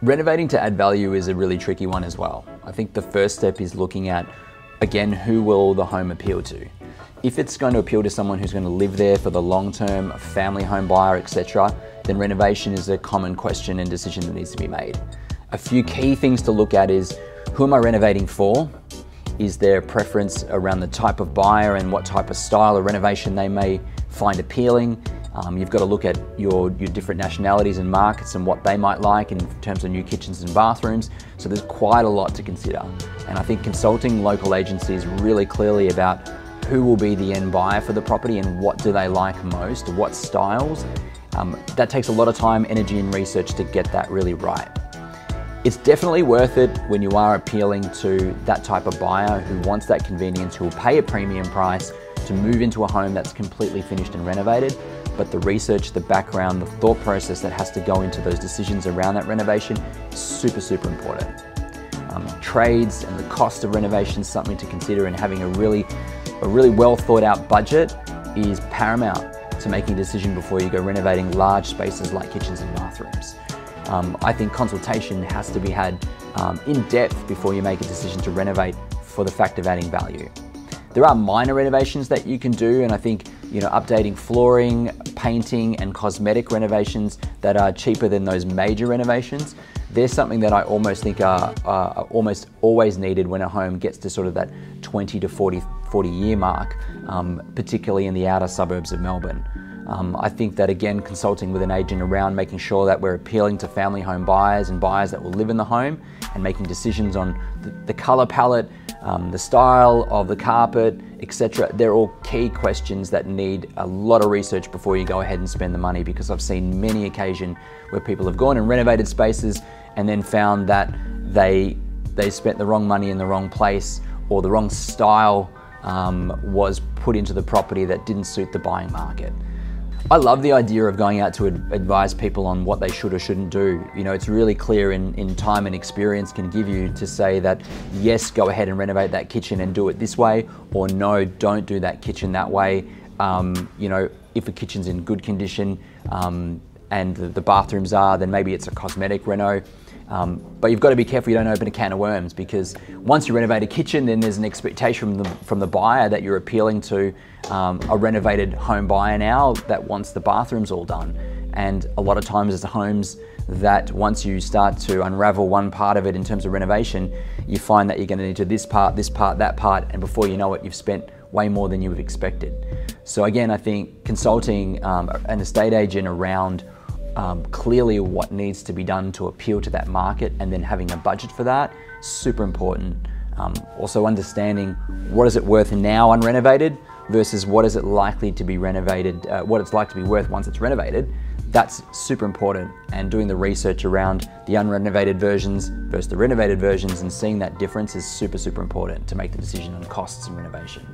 Renovating to add value is a really tricky one as well. I think the first step is looking at, again, who will the home appeal to? If it's going to appeal to someone who's going to live there for the long term, a family home buyer, etc., then renovation is a common question and decision that needs to be made. A few key things to look at is, who am I renovating for? Is there a preference around the type of buyer and what type of style of renovation they may find appealing? You've got to look at your different nationalities and markets and what they might like in terms of new kitchens and bathrooms. So there's quite a lot to consider. And I think consulting local agencies really clearly about who will be the end buyer for the property and what do they like most, what styles. That takes a lot of time, energy and research to get that really right. It's definitely worth it when you are appealing to that type of buyer who wants that convenience, who will pay a premium price to move into a home that's completely finished and renovated. But the research, the background, the thought process that has to go into those decisions around that renovation is super, super important. Trades and the cost of renovation is something to consider, and having a really well thought out budget is paramount to making a decision before you go renovating large spaces like kitchens and bathrooms. I think consultation has to be had in depth before you make a decision to renovate for the fact of adding value. There are minor renovations that you can do, and I think updating flooring, painting and cosmetic renovations that are cheaper than those major renovations, they're something that I almost think are almost always needed when a home gets to sort of that 20 to 40 year mark, particularly in the outer suburbs of Melbourne. I think that, again, consulting with an agent around making sure that we're appealing to family home buyers and buyers that will live in the home, and making decisions on the colour palette, the style of the carpet, etc. They're all key questions that need a lot of research before you go ahead and spend the money, because I've seen many occasions where people have gone and renovated spaces and then found that they spent the wrong money in the wrong place, or the wrong style was put into the property that didn't suit the buying market. I love the idea of going out to advise people on what they should or shouldn't do. It's really clear in time and experience can give you to say that, yes, go ahead and renovate that kitchen and do it this way, or no, don't do that kitchen that way. If a kitchen's in good condition and the bathrooms are, then maybe it's a cosmetic reno. But you've got to be careful you don't open a can of worms, because once you renovate a kitchen, then there's an expectation from the buyer that you're appealing to a renovated home buyer now that wants the bathrooms all done. And a lot of times it's homes that once you start to unravel one part of it in terms of renovation, you find that you're going to need to this part, that part, and before you know it, you've spent way more than you have expected. So again, I think consulting an estate agent around clearly what needs to be done to appeal to that market, and then having a budget for that, super important. Also understanding what is it worth now unrenovated versus what is it likely to be renovated, what it's likely to be worth once it's renovated. That's super important, and doing the research around the unrenovated versions versus the renovated versions and seeing that difference is super, super important to make the decision on costs and renovation.